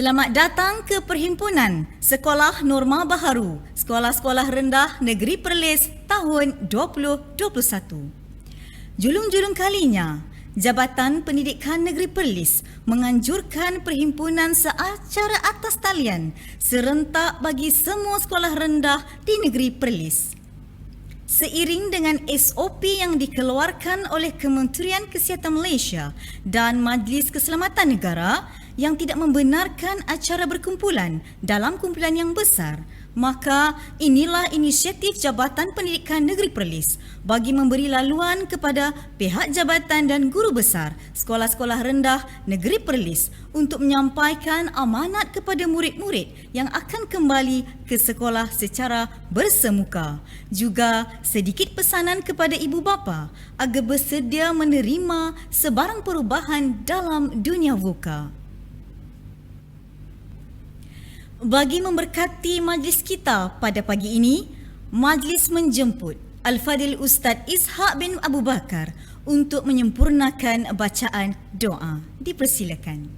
Selamat datang ke Perhimpunan Sekolah Norma Baharu, Sekolah-Sekolah Rendah Negeri Perlis tahun 2021. Julung-julung kalinya, Jabatan Pendidikan Negeri Perlis menganjurkan perhimpunan secara atas talian serentak bagi semua sekolah rendah di Negeri Perlis. Seiring dengan SOP yang dikeluarkan oleh Kementerian Kesihatan Malaysia dan Majlis Keselamatan Negara yang tidak membenarkan acara berkumpulan dalam kumpulan yang besar, maka inilah inisiatif Jabatan Pendidikan Negeri Perlis bagi memberi laluan kepada pihak jabatan dan guru besar sekolah-sekolah rendah Negeri Perlis untuk menyampaikan amanat kepada murid-murid yang akan kembali ke sekolah secara bersemuka. Juga sedikit pesanan kepada ibu bapa agar bersedia menerima sebarang perubahan dalam dunia VUCA. Bagi memberkati majlis kita pada pagi ini, majlis menjemput Al-Fadhil Ustaz Ishak bin Abu Bakar untuk menyempurnakan bacaan doa. Dipersilakan.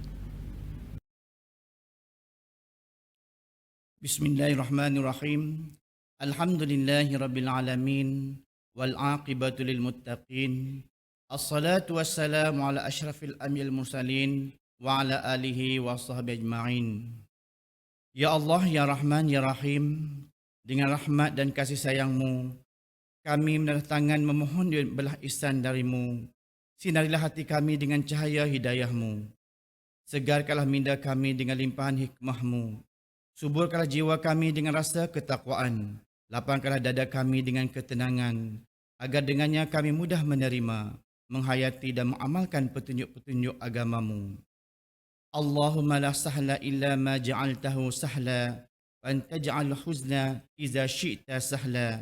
Bismillahirrahmanirrahim. Alhamdulillahirabbil alamin wal aqibatu lil muttaqin. Assalatu wassalamu ala asyrafil anbiya'il mursalin wa ala alihi wa sahbihi ajma'in. Ya Allah, Ya Rahman, Ya Rahim, dengan rahmat dan kasih sayang-Mu, kami mendatangkan memohon belah ihsan dari-Mu. Sinarilah hati kami dengan cahaya hidayah-Mu. Segarkanlah minda kami dengan limpahan hikmah-Mu. Suburkanlah jiwa kami dengan rasa ketakwaan. Lapangkanlah dada kami dengan ketenangan, agar dengannya kami mudah menerima, menghayati dan mengamalkan petunjuk-petunjuk agama-Mu. Allahumma la sahla illa ma ja'altahu sahla wa anta ja'al huzna iza syi'ta sahla.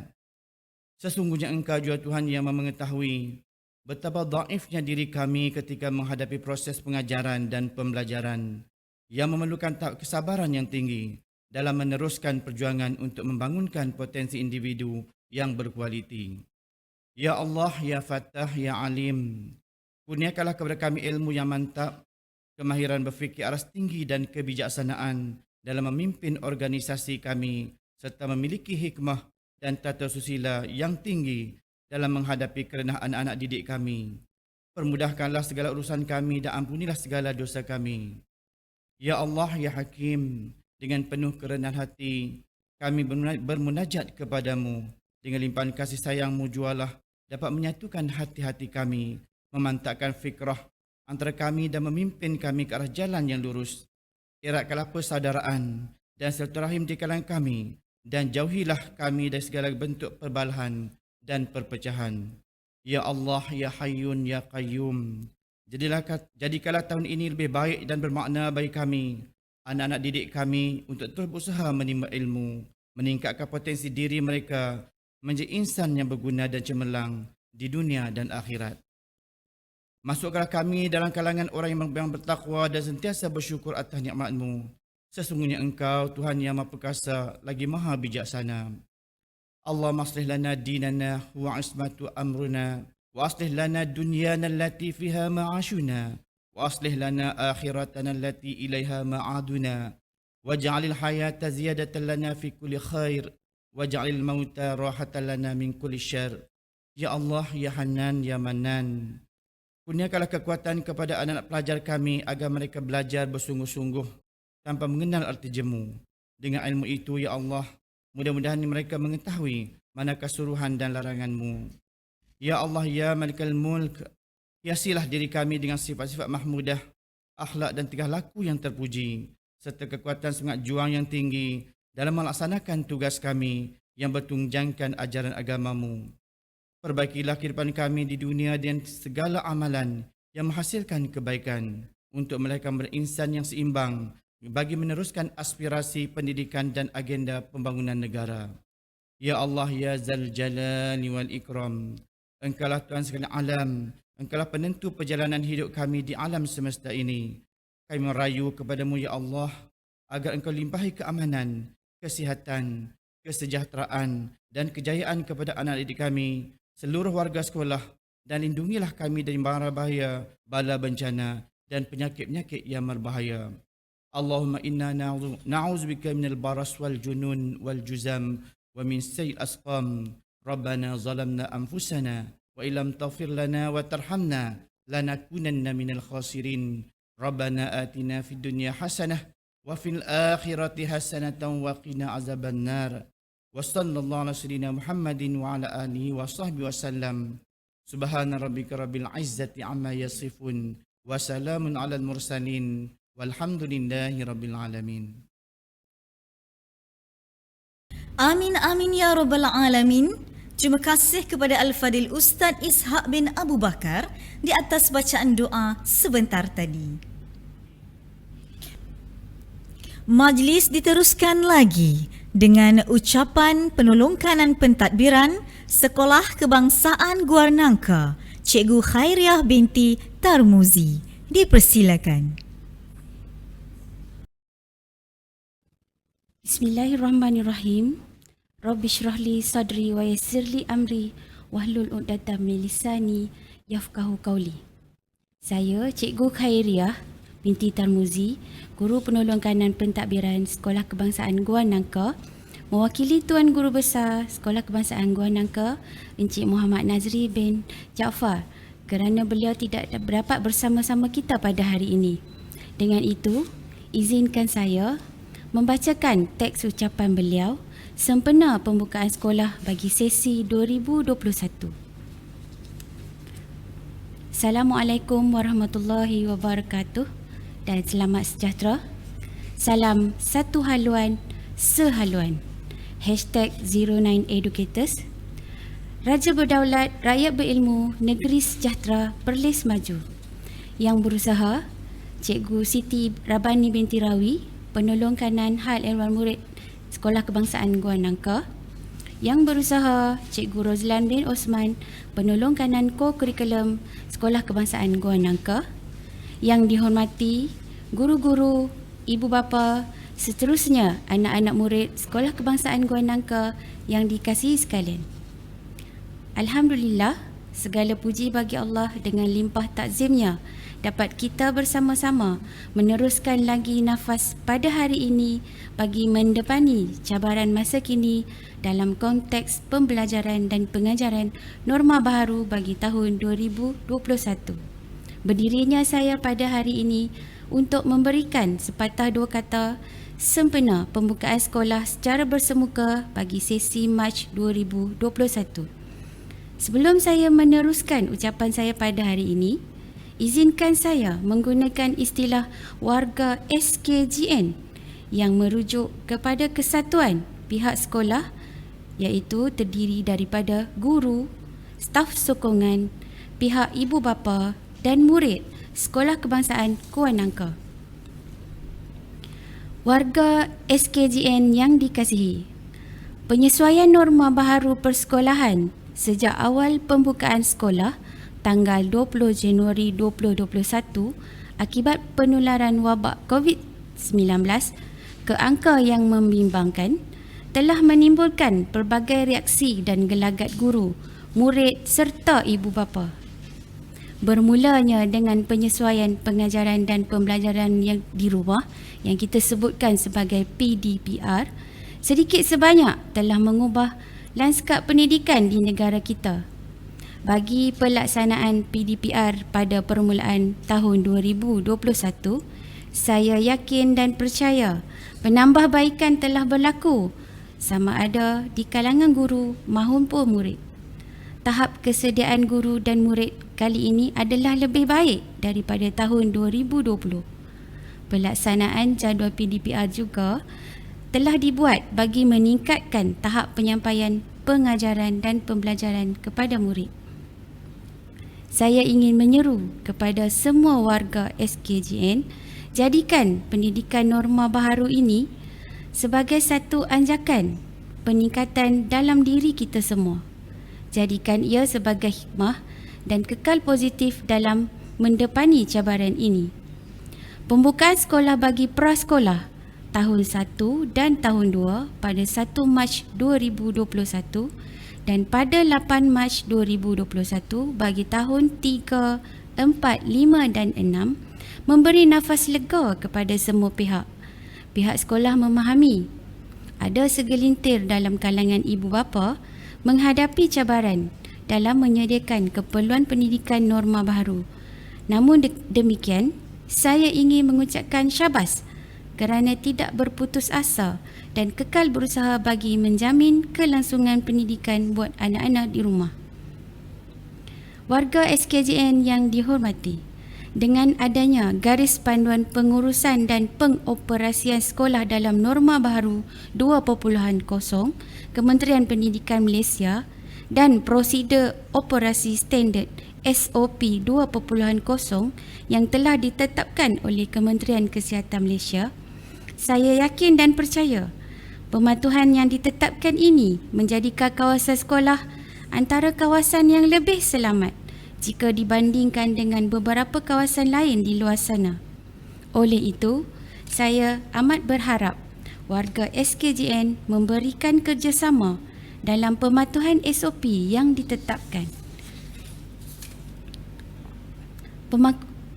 Sesungguhnya Engkau jua Tuhan yang mengetahui betapa dhaifnya diri kami ketika menghadapi proses pengajaran dan pembelajaran yang memerlukan tahap kesabaran yang tinggi dalam meneruskan perjuangan untuk membangunkan potensi individu yang berkualiti. Ya Allah, Ya Fattah, Ya Alim, kurniakanlah kepada kami ilmu yang mantap, kemahiran berfikir aras tinggi dan kebijaksanaan dalam memimpin organisasi kami serta memiliki hikmah dan tata susila yang tinggi dalam menghadapi kerenah anak-anak didik kami. Permudahkanlah segala urusan kami dan ampunilah segala dosa kami. Ya Allah, Ya Hakim, dengan penuh kerendahan hati kami bermunajat kepadamu. Dengan limpahan kasih sayang-Mu jualah dapat menyatukan hati-hati kami, memantapkan fikrah antara kami dan memimpin kami ke arah jalan yang lurus. Eratkanlah persaudaraan dan silaturahim di kalangan kami dan jauhilah kami dari segala bentuk perbalahan dan perpecahan. Ya Allah, Ya Hayyun, Ya Qayyum, jadikanlah tahun ini lebih baik dan bermakna bagi kami, anak-anak didik kami, untuk terus berusaha menimba ilmu, meningkatkan potensi diri mereka menjadi insan yang berguna dan cemerlang di dunia dan akhirat. Masukkanlah kami dalam kalangan orang yang bertakwa dan sentiasa bersyukur atas nikmat-Mu. Sesungguhnya Engkau Tuhan yang Maha Perkasa lagi Maha Bijaksana. Allahumma aslih lana dinana wa ismatu amruna wa aslih lana dunyana allati fiha ma'ashuna wa aslih lana akhiratana allati ilaiha ma'aduna waj'alil hayata ziyadatan lana fi kulli khair waj'alil mauta rahatan lana min kulli syarr. Ya Allah, Ya Hanan, Ya Manan, kurniakanlah kekuatan kepada anak-anak pelajar kami agar mereka belajar bersungguh-sungguh tanpa mengenal arti jemu. Dengan ilmu itu, Ya Allah, mudah-mudahan mereka mengetahui manakah suruhan dan larangan-Mu. Ya Allah, Ya Malikal Mulk, hiasilah diri kami dengan sifat-sifat mahmudah, akhlak dan tingkah laku yang terpuji, serta kekuatan semangat juang yang tinggi dalam melaksanakan tugas kami yang bertunjangkan ajaran agama-Mu. Perbaikilah kehidupan kami di dunia dan segala amalan yang menghasilkan kebaikan untuk melahirkan berinsan yang seimbang bagi meneruskan aspirasi pendidikan dan agenda pembangunan negara. Ya Allah, Ya Zal Jalali wal Ikram, Engkaulah Tuhan sekalian alam, Engkaulah penentu perjalanan hidup kami di alam semesta ini. Kami merayu kepadamu, Ya Allah, agar Engkau limpahi keamanan, kesihatan, kesejahteraan dan kejayaan kepada anak didik kami, seluruh warga sekolah, dan lindungilah kami dari mara bahaya, bala bencana dan penyakit-penyakit yang berbahaya. اللهم إنا نعوذ بك من البرص والجنون والجزام ومن سيء الأسقام. ربنا ظلمنا أنفسنا وإن لم تغفر لنا وترحمنا لنكونن من الخاسرين. ربنا آتنا في الدنيا حسنة وفي الآخرة حسنة وقنا عذاب النار. وصلى الله على سيدنا محمد وعلى آله وصحبه وسلم. سبحان ربك رب العزة عما يصفون وسلام على المرسلين والحمد لله رب العالمين. Amin amin ya rabbal alamin. Terima kasih kepada Al-Fadil Ustaz Ishak bin Abu Bakar di atas bacaan doa sebentar tadi. Majlis diteruskan lagi dengan ucapan penolong kanan pentadbiran Sekolah Kebangsaan Guar Nangka, Cikgu Khairiah binti Tarmuzi. Dipersilakan. Bismillahirrahmanirrahim. Rabbi syrahli sadri wa yassirli amri wahlul 'uqdatam min lisani yafqahu qawli. Saya Cikgu Khairiah binti Tarmuzi, Guru Penolong Kanan Pentadbiran Sekolah Kebangsaan Gua Nangka, mewakili Tuan Guru Besar Sekolah Kebangsaan Gua Nangka, Encik Muhammad Nazri bin Jaafar, kerana beliau tidak dapat bersama-sama kita pada hari ini. Dengan itu, izinkan saya membacakan teks ucapan beliau sempena pembukaan sekolah bagi sesi 2021. Assalamualaikum warahmatullahi wabarakatuh dan selamat sejahtera. Salam satu haluan sehaluan. #09educators. Raja berdaulat, rakyat berilmu, negeri sejahtera, Perlis maju. Yang berusaha, Cikgu Siti Rabani binti Rawi, Penolong Kanan Hal Ehwal Murid Sekolah Kebangsaan Gua Nangka. Yang berusaha, Cikgu Rozlan bin Osman, Penolong Kanan Co-Kurikulum Sekolah Kebangsaan Gua Nangka. Yang dihormati guru-guru, ibu bapa, seterusnya anak-anak murid Sekolah Kebangsaan Gua Nangka yang dikasihi sekalian. Alhamdulillah, segala puji bagi Allah dengan limpah takzimnya dapat kita bersama-sama meneruskan lagi nafas pada hari ini bagi mendepani cabaran masa kini dalam konteks pembelajaran dan pengajaran norma baharu bagi tahun 2021. Berdirinya saya pada hari ini untuk memberikan sepatah dua kata sempena pembukaan sekolah secara bersemuka bagi sesi Mac 2021. Sebelum saya meneruskan ucapan saya pada hari ini, izinkan saya menggunakan istilah warga SKGN yang merujuk kepada kesatuan pihak sekolah, iaitu terdiri daripada guru, staf sokongan, pihak ibu bapa dan murid Sekolah Kebangsaan Gua Nangka. Warga SKGN yang dikasihi, penyesuaian norma baharu persekolahan sejak awal pembukaan sekolah tanggal 20 Januari 2021 akibat penularan wabak COVID-19 ke angka yang membimbangkan telah menimbulkan pelbagai reaksi dan gelagat guru, murid serta ibu bapa. Bermulanya dengan penyesuaian pengajaran dan pembelajaran yang di rumah yang kita sebutkan sebagai PDPR, sedikit sebanyak telah mengubah lanskap pendidikan di negara kita. Bagi pelaksanaan PDPR pada permulaan tahun 2021, saya yakin dan percaya penambahbaikan telah berlaku sama ada di kalangan guru maupun murid. Tahap kesediaan guru dan murid kali ini adalah lebih baik daripada tahun 2020. Pelaksanaan jadual PDPR juga telah dibuat bagi meningkatkan tahap penyampaian pengajaran dan pembelajaran kepada murid. Saya ingin menyeru kepada semua warga SKGN, jadikan pendidikan norma baharu ini sebagai satu anjakan peningkatan dalam diri kita semua. Jadikan ia sebagai hikmah dan kekal positif dalam mendepani cabaran ini. Pembukaan sekolah bagi prasekolah tahun 1 dan tahun 2 pada 1 Mac 2021 dan pada 8 Mac 2021 bagi tahun 3 4, 5 dan 6 memberi nafas lega kepada semua pihak. Pihak sekolah memahami ada segelintir dalam kalangan ibu bapa menghadapi cabaran dalam menyediakan keperluan pendidikan norma baharu. Namun demikian, saya ingin mengucapkan syabas kerana tidak berputus asa dan kekal berusaha bagi menjamin kelangsungan pendidikan buat anak-anak di rumah. Warga SKJN yang dihormati, dengan adanya garis panduan pengurusan dan pengoperasian sekolah dalam norma baharu 2.0 Kementerian Pendidikan Malaysia dan prosedur operasi standard SOP 2.0 yang telah ditetapkan oleh Kementerian Kesihatan Malaysia, saya yakin dan percaya pematuhan yang ditetapkan ini menjadikan kawasan sekolah antara kawasan yang lebih selamat jika dibandingkan dengan beberapa kawasan lain di luar sana. Oleh itu, saya amat berharap warga SKJN memberikan kerjasama dalam pematuhan SOP yang ditetapkan.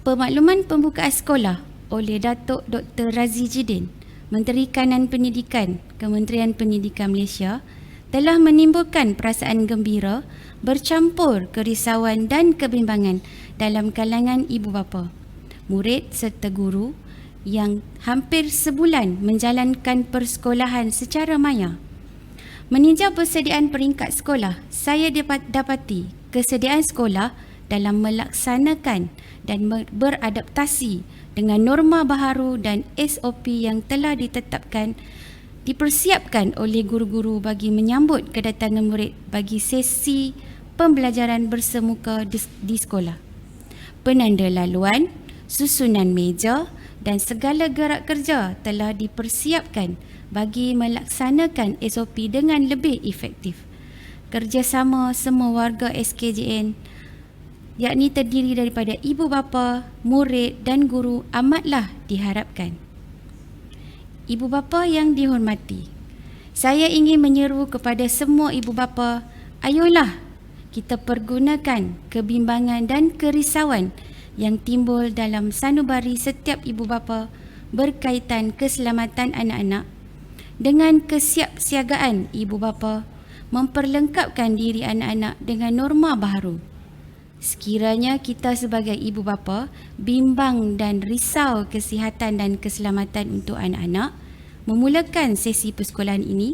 Pemakluman pembukaan sekolah oleh Datuk Dr. Razi Jidin, Menteri Kanan Pendidikan, Kementerian Pendidikan Malaysia, telah menimbulkan perasaan gembira bercampur kerisauan dan kebimbangan dalam kalangan ibu bapa, murid serta guru yang hampir sebulan menjalankan persekolahan secara maya. Meninjau persediaan peringkat sekolah, saya dapati kesediaan sekolah dalam melaksanakan dan beradaptasi dengan norma baharu dan SOP yang telah ditetapkan dipersiapkan oleh guru-guru bagi menyambut kedatangan murid bagi sesi pembelajaran bersemuka di sekolah. Penanda laluan, susunan meja dan segala gerak kerja telah dipersiapkan bagi melaksanakan SOP dengan lebih efektif. Kerjasama semua warga SKJN, yakni terdiri daripada ibu bapa, murid dan guru, amatlah diharapkan. Ibu bapa yang dihormati, saya ingin menyeru kepada semua ibu bapa, ayolah kita pergunakan kebimbangan dan kerisauan yang timbul dalam sanubari setiap ibu bapa berkaitan keselamatan anak-anak dengan kesiapsiagaan ibu bapa memperlengkapkan diri anak-anak dengan norma baharu. Sekiranya kita sebagai ibu bapa bimbang dan risau kesihatan dan keselamatan untuk anak-anak memulakan sesi persekolahan ini,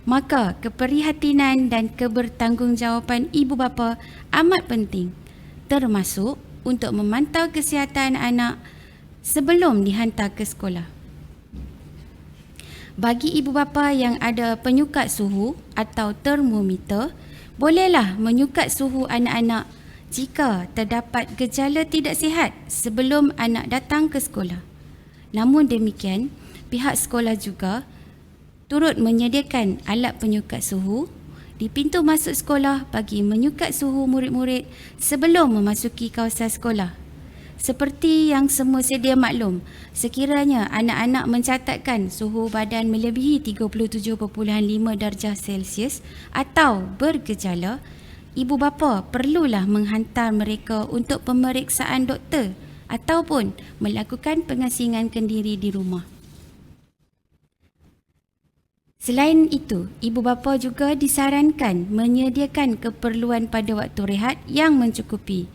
maka keprihatinan dan kebertanggungjawabaan ibu bapa amat penting, termasuk untuk memantau kesihatan anak sebelum dihantar ke sekolah. Bagi ibu bapa yang ada penyukat suhu atau termometer, bolehlah menyukat suhu anak-anak jika terdapat gejala tidak sihat sebelum anak datang ke sekolah. Namun demikian, pihak sekolah juga turut menyediakan alat penyukat suhu di pintu masuk sekolah bagi menyukat suhu murid-murid sebelum memasuki kawasan sekolah. Seperti yang semua sedia maklum, sekiranya anak-anak mencatatkan suhu badan melebihi 37.5 darjah Celsius atau bergejala, ibu bapa perlulah menghantar mereka untuk pemeriksaan doktor ataupun melakukan pengasingan kendiri di rumah. Selain itu, ibu bapa juga disarankan menyediakan keperluan pada waktu rehat yang mencukupi.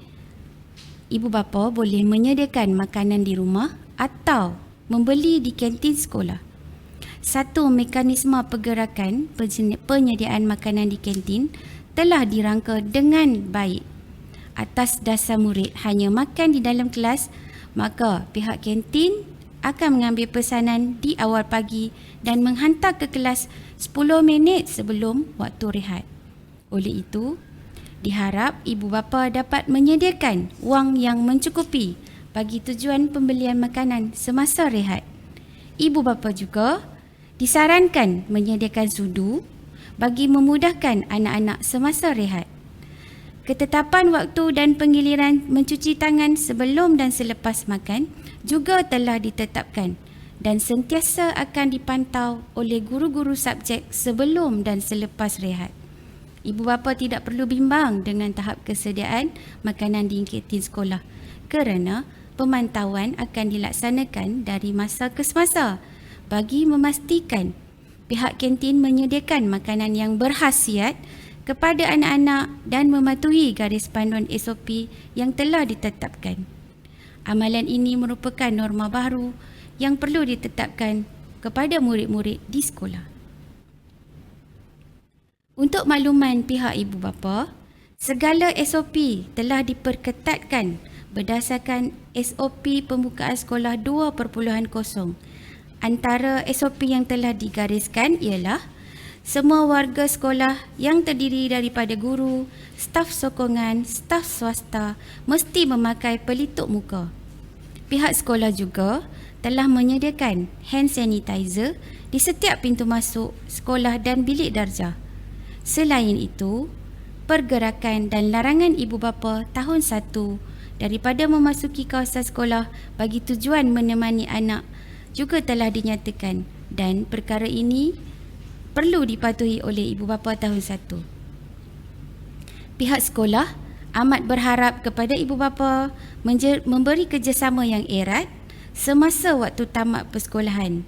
Ibu bapa boleh menyediakan makanan di rumah atau membeli di kantin sekolah. Satu mekanisme pergerakan penyediaan makanan di kantin telah dirangka dengan baik. Atas dasar murid hanya makan di dalam kelas, maka pihak kantin akan mengambil pesanan di awal pagi dan menghantar ke kelas 10 minit sebelum waktu rehat. Oleh itu, diharap ibu bapa dapat menyediakan wang yang mencukupi bagi tujuan pembelian makanan semasa rehat. Ibu bapa juga disarankan menyediakan sudu bagi memudahkan anak-anak semasa rehat. Ketetapan waktu dan penggiliran mencuci tangan sebelum dan selepas makan juga telah ditetapkan dan sentiasa akan dipantau oleh guru-guru subjek sebelum dan selepas rehat. Ibu bapa tidak perlu bimbang dengan tahap kesediaan makanan di kantin sekolah kerana pemantauan akan dilaksanakan dari masa ke semasa bagi memastikan pihak kantin menyediakan makanan yang berkhasiat kepada anak-anak dan mematuhi garis panduan SOP yang telah ditetapkan. Amalan ini merupakan norma baru yang perlu ditetapkan kepada murid-murid di sekolah. Untuk makluman pihak ibu bapa, segala SOP telah diperketatkan berdasarkan SOP pembukaan sekolah 2.0. Antara SOP yang telah digariskan ialah semua warga sekolah yang terdiri daripada guru, staf sokongan, staf swasta mesti memakai pelitup muka. Pihak sekolah juga telah menyediakan hand sanitizer di setiap pintu masuk sekolah dan bilik darjah. Selain itu, pergerakan dan larangan ibu bapa tahun 1 daripada memasuki kawasan sekolah bagi tujuan menemani anak juga telah dinyatakan dan perkara ini perlu dipatuhi oleh ibu bapa tahun 1. Pihak sekolah amat berharap kepada ibu bapa memberi kerjasama yang erat semasa waktu tamat persekolahan.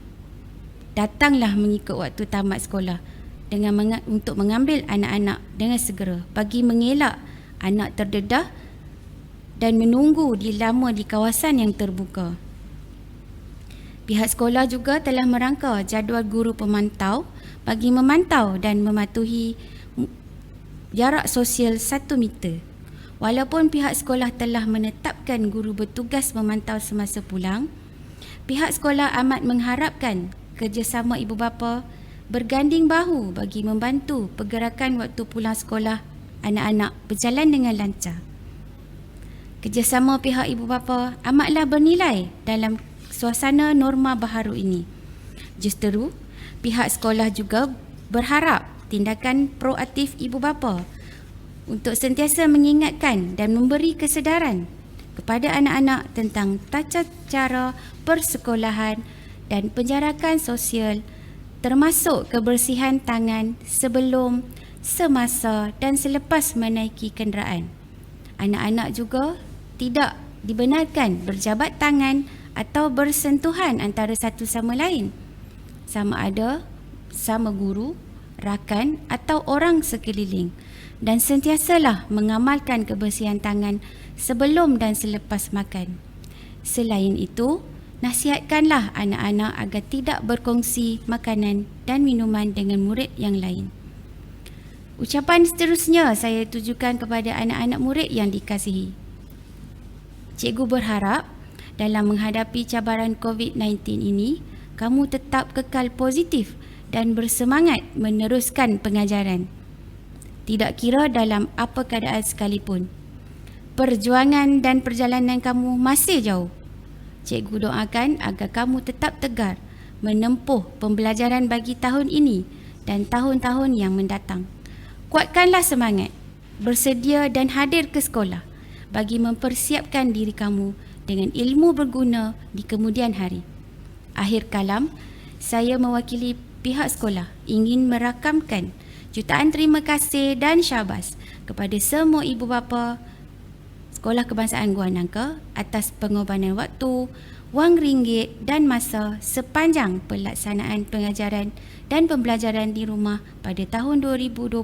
Datanglah mengikut waktu tamat sekolah dengan untuk mengambil anak-anak dengan segera bagi mengelak anak terdedah dan menunggu lama di kawasan yang terbuka. Pihak sekolah juga telah merangka jadual guru pemantau bagi memantau dan mematuhi jarak sosial 1 meter. Walaupun pihak sekolah telah menetapkan guru bertugas memantau semasa pulang, pihak sekolah amat mengharapkan kerjasama ibu bapa berganding bahu bagi membantu pergerakan waktu pulang sekolah anak-anak berjalan dengan lancar. Kerjasama pihak ibu bapa amatlah bernilai dalam suasana norma baharu ini. Justeru, pihak sekolah juga berharap tindakan proaktif ibu bapa untuk sentiasa mengingatkan dan memberi kesedaran kepada anak-anak tentang tata cara persekolahan dan penjarakan sosial termasuk kebersihan tangan sebelum, semasa dan selepas menaiki kenderaan. Anak-anak juga tidak dibenarkan berjabat tangan atau bersentuhan antara satu sama lain, sama ada sama guru, rakan atau orang sekeliling, dan sentiasalah mengamalkan kebersihan tangan sebelum dan selepas makan. Selain itu, nasihatkanlah anak-anak agar tidak berkongsi makanan dan minuman dengan murid yang lain. Ucapan seterusnya saya tujukan kepada anak-anak murid yang dikasihi. Cikgu berharap dalam menghadapi cabaran COVID-19 ini, kamu tetap kekal positif dan bersemangat meneruskan pengajaran. Tidak kira dalam apa keadaan sekalipun. Perjuangan dan perjalanan kamu masih jauh. Cikgu doakan agar kamu tetap tegar menempuh pembelajaran bagi tahun ini dan tahun-tahun yang mendatang. Kuatkanlah semangat, bersedia dan hadir ke sekolah bagi mempersiapkan diri kamu dengan ilmu berguna di kemudian hari. Akhir kalam, saya mewakili pihak sekolah ingin merakamkan jutaan terima kasih dan syabas kepada semua ibu bapa Sekolah Kebangsaan Gua Nangka atas pengorbanan waktu, wang ringgit dan masa sepanjang pelaksanaan pengajaran dan pembelajaran di rumah pada tahun 2020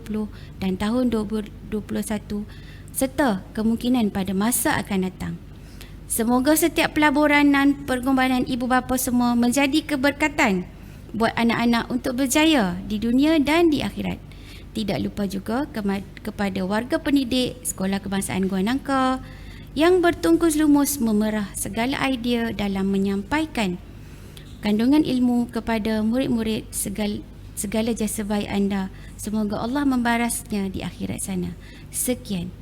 dan tahun 2021 serta kemungkinan pada masa akan datang. Semoga setiap pelaburan dan pengorbanan ibu bapa semua menjadi keberkatan buat anak-anak untuk berjaya di dunia dan di akhirat. Tidak lupa juga kepada warga pendidik Sekolah Kebangsaan Gua Nangka yang bertungkus lumus memerah segala idea dalam menyampaikan kandungan ilmu kepada murid-murid segala jasa baik anda. Semoga Allah membarasnya di akhirat sana. Sekian.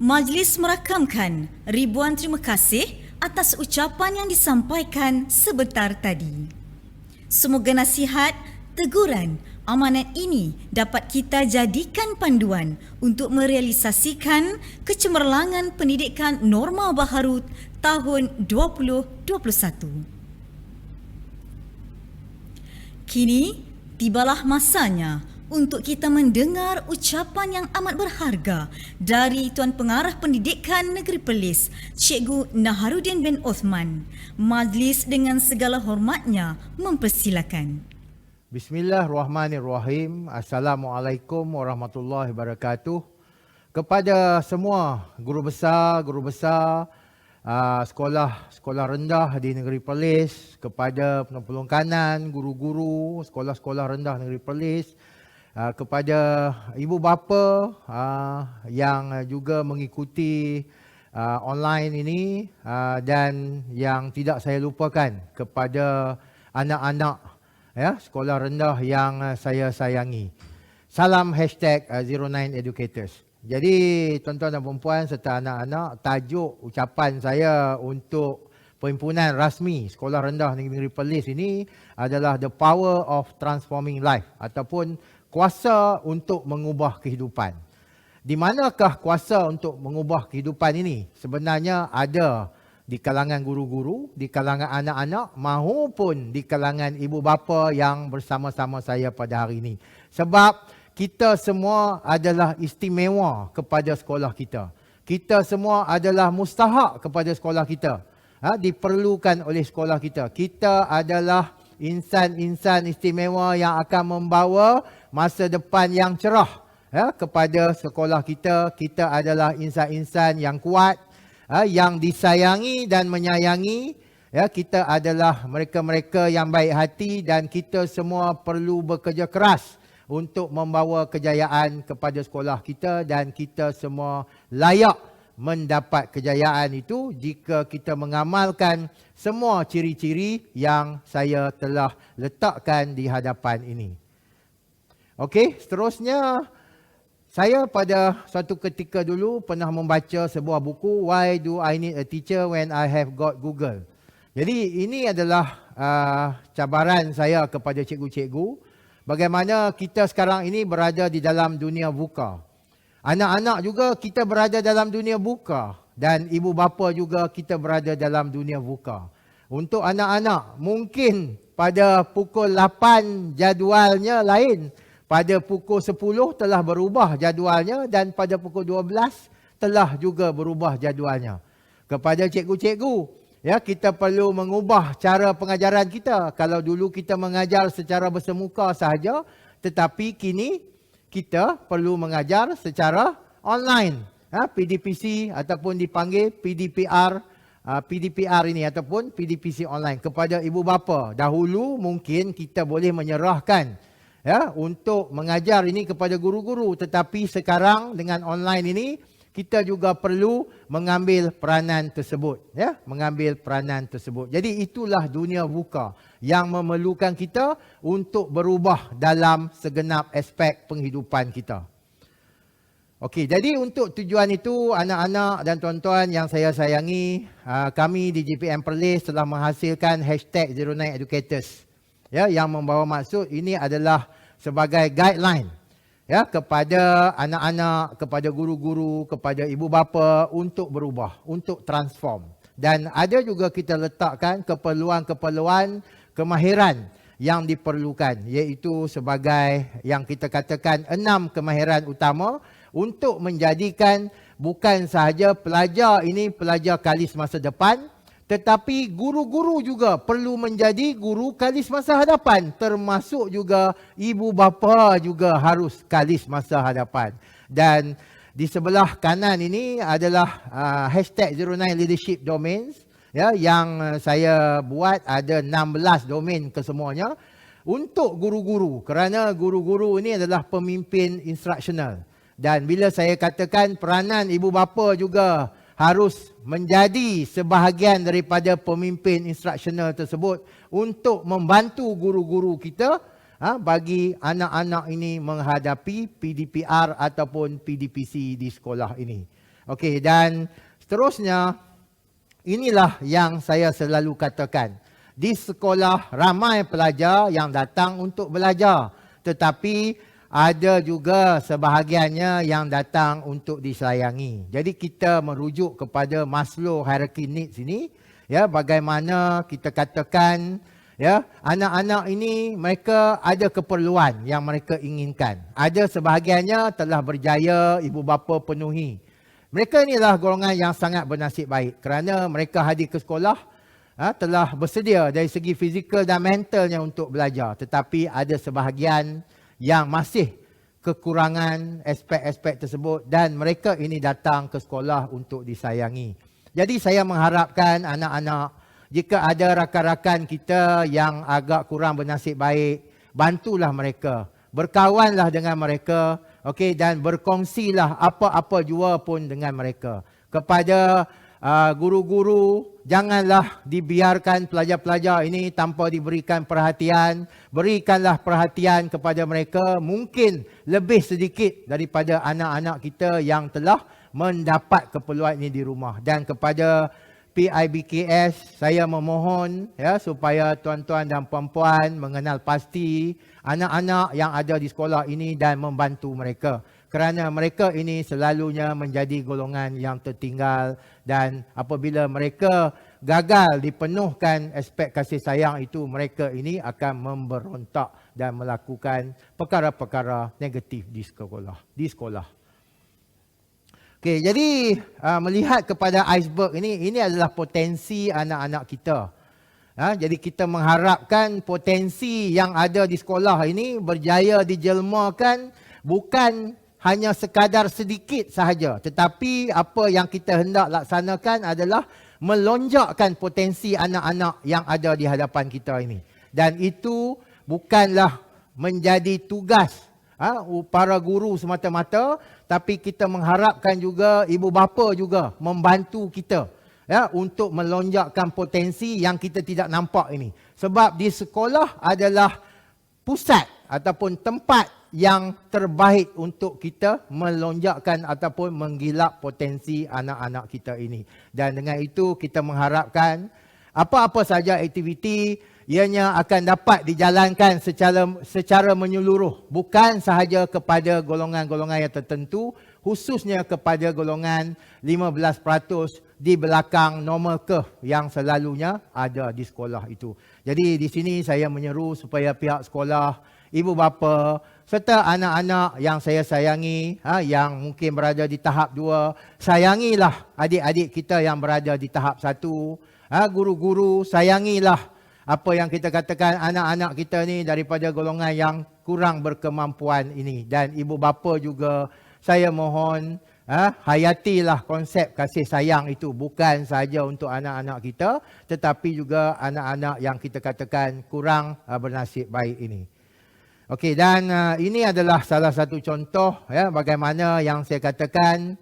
Majlis merakamkan ribuan terima kasih atas ucapan yang disampaikan sebentar tadi. Semoga nasihat, teguran, amanat ini dapat kita jadikan panduan untuk merealisasikan kecemerlangan pendidikan norma baharu tahun 2021. Kini tibalah masanya untuk kita mendengar ucapan yang amat berharga dari Tuan Pengarah Pendidikan Negeri Perlis, Cikgu Naharuddin bin Osman. Majlis dengan segala hormatnya mempersilakan. Bismillahirrahmanirrahim. Assalamualaikum warahmatullahi wabarakatuh. Kepada semua guru besar sekolah rendah di Negeri Perlis, kepada penolong kanan, guru-guru sekolah-sekolah rendah Negeri Perlis, kepada ibu bapa yang juga mengikuti online ini, dan yang tidak saya lupakan kepada anak-anak sekolah rendah yang saya sayangi. Salam #09educators. Jadi tuan-tuan dan puan serta anak-anak, tajuk ucapan saya untuk perhimpunan rasmi Sekolah Rendah Negeri Perlis ini adalah The Power of Transforming Life, ataupun kuasa untuk mengubah kehidupan. Di manakah kuasa untuk mengubah kehidupan ini? Sebenarnya ada di kalangan guru-guru, di kalangan anak-anak maupun di kalangan ibu bapa yang bersama-sama saya pada hari ini. Sebab kita semua adalah istimewa kepada sekolah kita. Kita semua adalah mustahak kepada sekolah kita. Diperlukan oleh sekolah kita. Kita adalah insan-insan istimewa yang akan membawa masa depan yang cerah kepada sekolah kita. Kita adalah insan-insan yang kuat, yang disayangi dan menyayangi. Kita adalah mereka-mereka yang baik hati dan kita semua perlu bekerja keras untuk membawa kejayaan kepada sekolah kita, dan kita semua layak mendapat kejayaan itu jika kita mengamalkan semua ciri-ciri yang saya telah letakkan di hadapan ini. Okey, seterusnya saya pada suatu ketika dulu pernah membaca sebuah buku, Why Do I Need a Teacher When I Have Got Google. Jadi ini adalah cabaran saya kepada cikgu-cikgu. Bagaimana kita sekarang ini berada di dalam dunia VUCA. Anak-anak juga kita berada dalam dunia VUCA. Dan ibu bapa juga kita berada dalam dunia VUCA. Untuk anak-anak, mungkin pada pukul 8 jadualnya lain. Pada pukul 10 telah berubah jadualnya, dan pada pukul 12 telah juga berubah jadualnya. Kepada cikgu-cikgu, kita perlu mengubah cara pengajaran kita. Kalau dulu kita mengajar secara bersemuka sahaja, tetapi kini kita perlu mengajar secara online. PDPC ataupun dipanggil PDPR ini ataupun PDPC online. Kepada ibu bapa, dahulu mungkin kita boleh menyerahkan untuk mengajar ini kepada guru-guru, tetapi sekarang dengan online ini kita juga perlu mengambil peranan tersebut, mengambil peranan tersebut. Jadi itulah dunia VUCA yang memerlukan kita untuk berubah dalam segenap aspek penghidupan kita. Okey, jadi untuk tujuan itu, anak-anak dan tuan-tuan yang saya sayangi, kami di GPM Perlis telah menghasilkan #09educators, yang membawa maksud ini adalah sebagai guideline kepada anak-anak, kepada guru-guru, kepada ibu bapa untuk berubah, untuk transform. Dan ada juga kita letakkan keperluan-keperluan kemahiran yang diperlukan, iaitu sebagai yang kita katakan 6 kemahiran utama untuk menjadikan bukan sahaja pelajar ini pelajar kalis masa depan, tetapi guru-guru juga perlu menjadi guru kalis masa hadapan. Termasuk juga ibu bapa juga harus kalis masa hadapan. Dan di sebelah kanan ini adalah #09leadership domains, yang saya buat ada 16 domain kesemuanya untuk guru-guru. Kerana guru-guru ini adalah pemimpin instruksional. Dan bila saya katakan peranan ibu bapa juga harus menjadi sebahagian daripada pemimpin instruksional tersebut untuk membantu guru-guru kita bagi anak-anak ini menghadapi PDPR ataupun PDPC di sekolah ini. Okey, dan seterusnya inilah yang saya selalu katakan. Di sekolah ramai pelajar yang datang untuk belajar, tetapi ada juga sebahagiannya yang datang untuk disayangi. Jadi kita merujuk kepada Maslow hierarchy needs ini, bagaimana kita katakan Ya, anak-anak ini mereka ada keperluan yang mereka inginkan. Ada sebahagiannya telah berjaya ibu bapa penuhi. Mereka inilah golongan yang sangat bernasib baik kerana mereka hadir ke sekolah telah bersedia dari segi fizikal dan mentalnya untuk belajar. Tetapi ada sebahagian yang masih kekurangan aspek-aspek tersebut dan mereka ini datang ke sekolah untuk disayangi. Jadi saya mengharapkan anak-anak, jika ada rakan-rakan kita yang agak kurang bernasib baik, bantulah mereka. Berkawanlah dengan mereka, okey, dan berkongsilah apa-apa jua pun dengan mereka. Kepada guru-guru, janganlah dibiarkan pelajar-pelajar ini tanpa diberikan perhatian. Berikanlah perhatian kepada mereka, mungkin lebih sedikit daripada anak-anak kita yang telah mendapat keperluan ini di rumah. Dan kepada PIBKS, saya memohon supaya tuan-tuan dan puan-puan mengenal pasti anak-anak yang ada di sekolah ini dan membantu mereka. Kerana mereka ini selalunya menjadi golongan yang tertinggal dan apabila mereka gagal dipenuhkan aspek kasih sayang itu, mereka ini akan memberontak dan melakukan perkara-perkara negatif di sekolah. Okey, jadi melihat kepada iceberg ini adalah potensi anak-anak kita. Jadi kita mengharapkan potensi yang ada di sekolah ini berjaya dijelmakan bukan hanya sekadar sedikit sahaja. Tetapi apa yang kita hendak laksanakan adalah melonjakkan potensi anak-anak yang ada di hadapan kita ini. Dan itu bukanlah menjadi tugas para guru semata-mata, tapi kita mengharapkan juga ibu bapa juga membantu kita untuk melonjakkan potensi yang kita tidak nampak ini. Sebab di sekolah adalah pusat ataupun tempat yang terbaik untuk kita melonjakkan ataupun menggilap potensi anak-anak kita ini. Dan dengan itu kita mengharapkan apa-apa saja aktiviti ianya akan dapat dijalankan secara menyeluruh, bukan sahaja kepada golongan-golongan yang tertentu, khususnya kepada golongan 15% di belakang normal curve yang selalunya ada di sekolah itu. Jadi di sini saya menyeru supaya pihak sekolah, ibu bapa serta anak-anak yang saya sayangi, yang mungkin berada di tahap 2, sayangilah adik-adik kita yang berada di tahap 1. Guru-guru, sayangilah apa yang kita katakan anak-anak kita ni daripada golongan yang kurang berkemampuan ini. Dan ibu bapa juga saya mohon hayatilah konsep kasih sayang itu bukan sahaja untuk anak-anak kita tetapi juga anak-anak yang kita katakan kurang bernasib baik ini. Okey, dan ini adalah salah satu contoh bagaimana yang saya katakan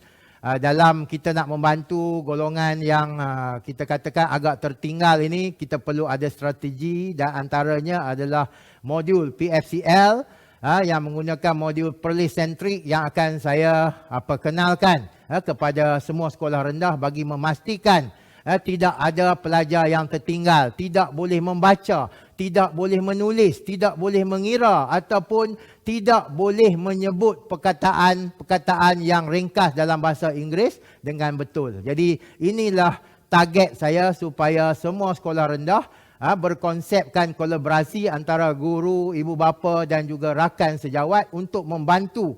dalam kita nak membantu golongan yang kita katakan agak tertinggal ini, kita perlu ada strategi dan antaranya adalah modul PFCL yang menggunakan modul Perlis Centric yang akan saya perkenalkan kepada semua sekolah rendah bagi memastikan tidak ada pelajar yang tertinggal, tidak boleh membaca, tidak boleh menulis, tidak boleh mengira ataupun tidak boleh menyebut perkataan yang ringkas dalam bahasa Inggeris dengan betul. Jadi inilah target saya supaya semua sekolah rendah berkonsepkan kolaborasi antara guru, ibu bapa dan juga rakan sejawat untuk membantu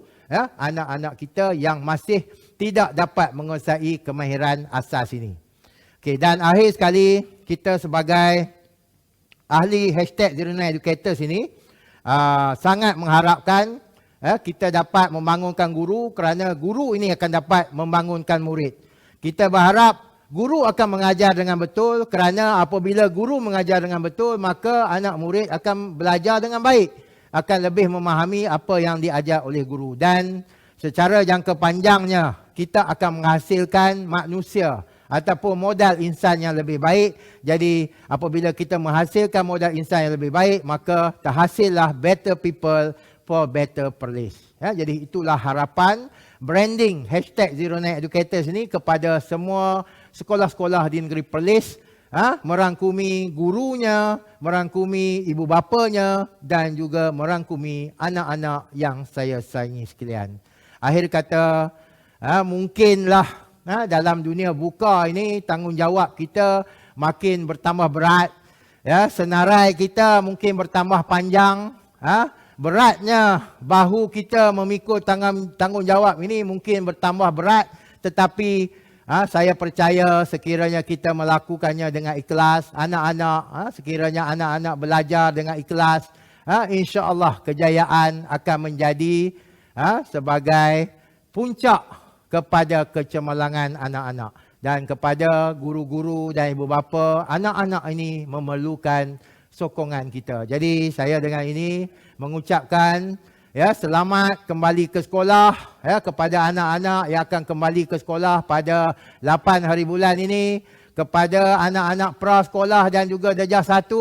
anak-anak kita yang masih tidak dapat menguasai kemahiran asas ini. Okay, dan akhir sekali, kita sebagai ahli #09educators ini sangat mengharapkan kita dapat membangunkan guru kerana guru ini akan dapat membangunkan murid. Kita berharap guru akan mengajar dengan betul kerana apabila guru mengajar dengan betul maka anak murid akan belajar dengan baik, akan lebih memahami apa yang diajar oleh guru dan secara jangka panjangnya kita akan menghasilkan manusia ataupun modal insan yang lebih baik. Jadi apabila kita menghasilkan modal insan yang lebih baik, maka terhasillah better people for better place. Jadi itulah harapan branding #09educators ini kepada semua sekolah-sekolah di negeri Perlis, merangkumi gurunya, merangkumi ibu bapanya dan juga merangkumi anak-anak yang saya sayangi sekalian. Akhir kata, mungkinlah dalam dunia buka ini tanggungjawab kita makin bertambah berat. Ya, senarai kita mungkin bertambah panjang, beratnya bahu kita memikul tanggungjawab ini mungkin bertambah berat, tetapi saya percaya sekiranya kita melakukannya dengan ikhlas, anak-anak, sekiranya anak-anak belajar dengan ikhlas, insya-Allah kejayaan akan menjadi sebagai puncak kepada kecemerlangan anak-anak. Dan kepada guru-guru dan ibu bapa, anak-anak ini memerlukan sokongan kita. Jadi saya dengan ini mengucapkan selamat kembali ke sekolah kepada anak-anak yang akan kembali ke sekolah pada 8 hari bulan ini, kepada anak-anak prasekolah dan juga darjah 1,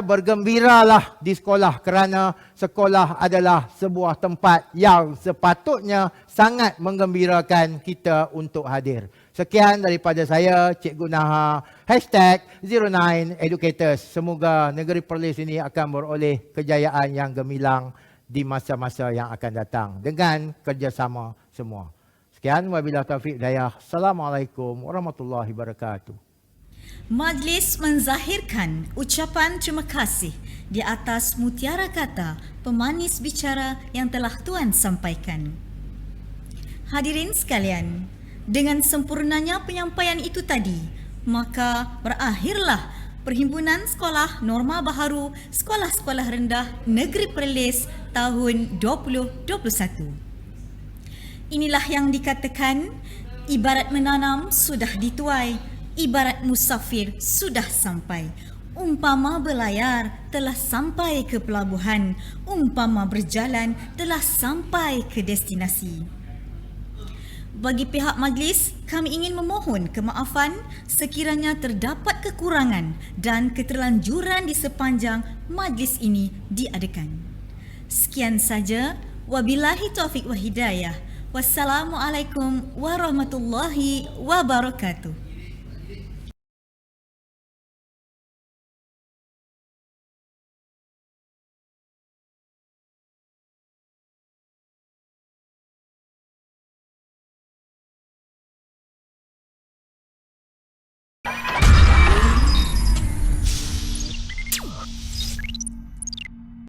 bergembiralah di sekolah kerana sekolah adalah sebuah tempat yang sepatutnya sangat menggembirakan kita untuk hadir. Sekian daripada saya, Cikgu Naha, #09educators. Semoga negeri Perlis ini akan beroleh kejayaan yang gemilang di masa-masa yang akan datang dengan kerjasama semua. Sekian, wabillahi taufiq hidayah. Assalamualaikum warahmatullahi wabarakatuh. Majlis menzahirkan ucapan terima kasih di atas mutiara kata pemanis bicara yang telah Tuan sampaikan. Hadirin sekalian, dengan sempurnanya penyampaian itu tadi, maka berakhirlah Perhimpunan Sekolah Norma Baharu Sekolah-Sekolah Rendah Negeri Perlis tahun 2021. Inilah yang dikatakan, ibarat menanam sudah dituai, ibarat musafir sudah sampai. Umpama berlayar telah sampai ke pelabuhan, umpama berjalan telah sampai ke destinasi. Bagi pihak majlis, kami ingin memohon kemaafan sekiranya terdapat kekurangan dan keterlanjuran di sepanjang majlis ini diadakan. Sekian saja, wabillahi taufiq wa hidayah. Wassalamualaikum warahmatullahi wabarakatuh.